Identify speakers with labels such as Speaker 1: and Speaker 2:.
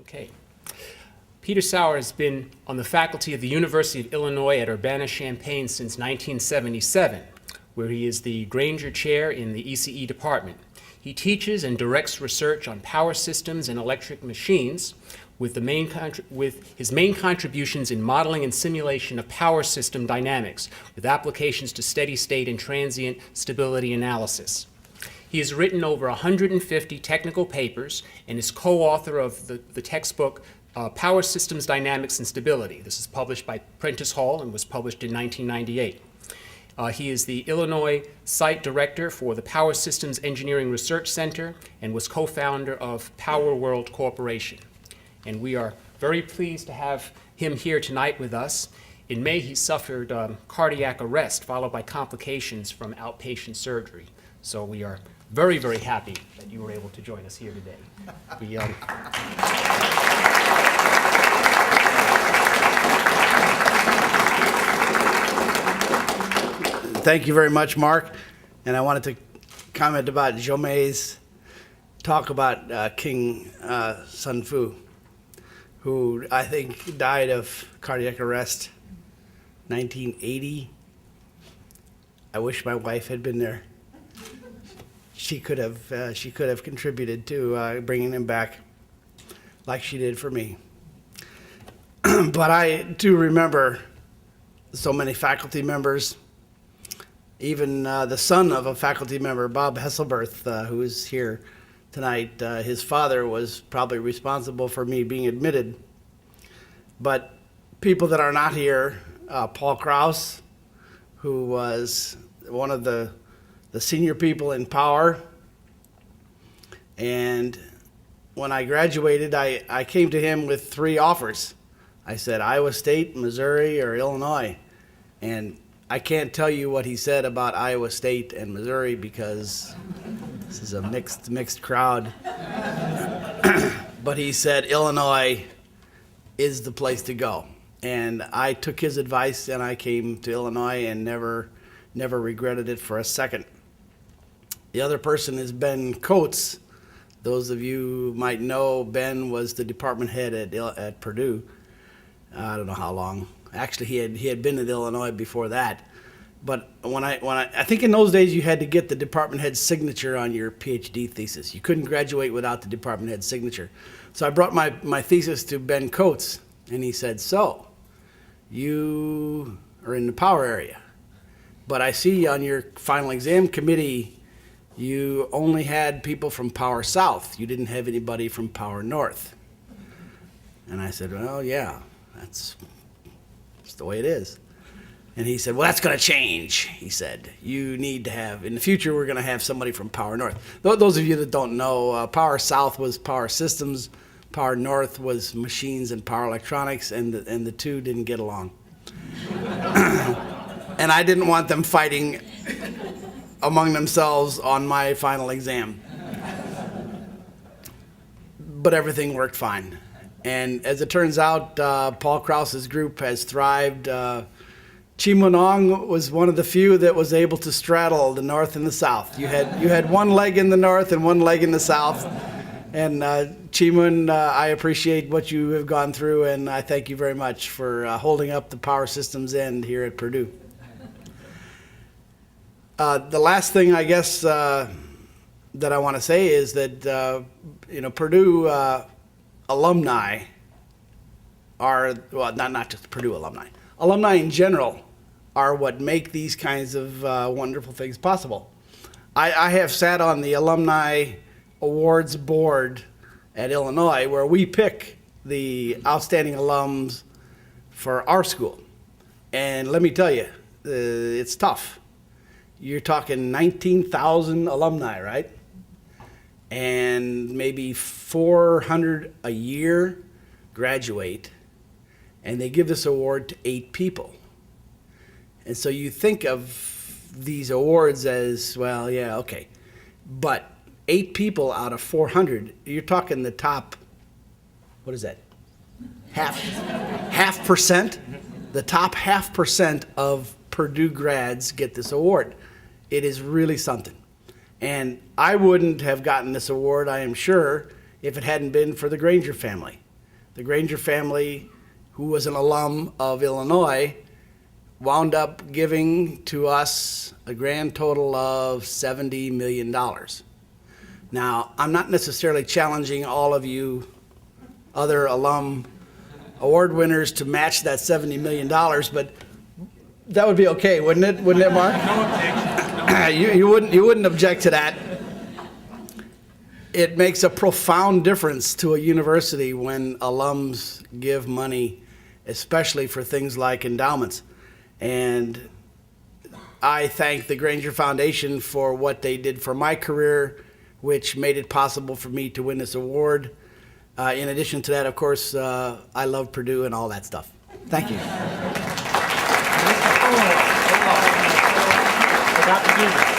Speaker 1: Okay. Peter Sauer has been on the faculty of the University of Illinois at Urbana-Champaign since 1977, where he is the Granger Chair in the ECE department. He teaches and directs research on power systems and electric machines, with his main contributions in modeling and simulation of power system dynamics, with applications to steady state and transient stability analysis. He has written over 150 technical papers and is co-author of the textbook Power Systems Dynamics and Stability. This is published by Prentice Hall and was published in 1998. He is the Illinois Site Director for the Power Systems Engineering Research Center and was co-founder of Power World Corporation. And we are very pleased to have him here tonight with us. In May, he suffered cardiac arrest followed by complications from outpatient surgery. So we are very, very happy that you were able to join us here today.
Speaker 2: Thank you very much, Mark. And I wanted to comment about Jomei's talk about King Sun Fu, who I think died of cardiac arrest 1980. I wish my wife had been there. She could have contributed to bringing him back like she did for me. But I do remember so many faculty members, even the son of a faculty member, Bob Hesselberth, who is here tonight. His father was probably responsible for me being admitted. But people that are not here, Paul Krause, who was one of the senior people in power. And when I graduated, I came to him with 3 offers. I said Iowa State, Missouri, or Illinois. And I can't tell you what he said about Iowa State and Missouri because this is a mixed crowd. But he said Illinois is the place to go. And I took his advice and I came to Illinois and never regretted it for a second. The other person is Ben Coates. Those of you who might know, Ben was the department head at Purdue. I don't know how long. Actually, he had been at Illinois before that. But when I think in those days you had to get the department head's signature on your PhD thesis. You couldn't graduate without the department head's signature. So I brought my thesis to Ben Coates, and he said, "So, you are in the power area, but I see on your final exam committee you only had people from Power South. You didn't have anybody from Power North." And I said, "Well, yeah, that's the way it is." And he said, "Well, that's going to change." He said, "You need to have, in the future, we're going to have somebody from Power North." Those of you that don't know, Power South was Power Systems, Power North was Machines and Power Electronics, and the two didn't get along. And I didn't want them fighting among themselves on my final exam. But everything worked fine. And as it turns out, Paul Krause's group has thrived. Chimunong was one of the few that was able to straddle the North and the South. You had one leg in the North and one leg in the South. And Chimun, I appreciate what you have gone through, and I thank you very much for holding up the power systems end here at Purdue. The last thing I guess that I want to say is that Purdue alumni are, well, not just Purdue alumni. Alumni in general are what make these kinds of wonderful things possible. I have sat on the Alumni Awards Board at Illinois where we pick the outstanding alums for our school. And let me tell you, it's tough. You're talking 19,000 alumni, right? And maybe 400 a year graduate, and they give this award to 8 people. And so you think of these awards as, well, yeah, okay. But 8 people out of 400, you're talking the top, what is that? Half percent? The top 0.5% of Purdue grads get this award. It is really something. And I wouldn't have gotten this award, I am sure, if it hadn't been for the Granger family. the Granger family, who was an alum of Illinois, wound up giving to us a grand total of $70 million. Now, I'm not necessarily challenging all of you other alum award winners to match that $70 million, but that would be okay, wouldn't it? Wouldn't it, Mark?
Speaker 1: No objection.
Speaker 2: You wouldn't object to that. It makes a profound difference to a university when alums give money, especially for things like endowments. And I thank the Granger Foundation for what they did for my career, which made it possible for me to win this award. In addition to that, of course, I love Purdue and all that stuff. Thank you.
Speaker 1: Forgot to do that.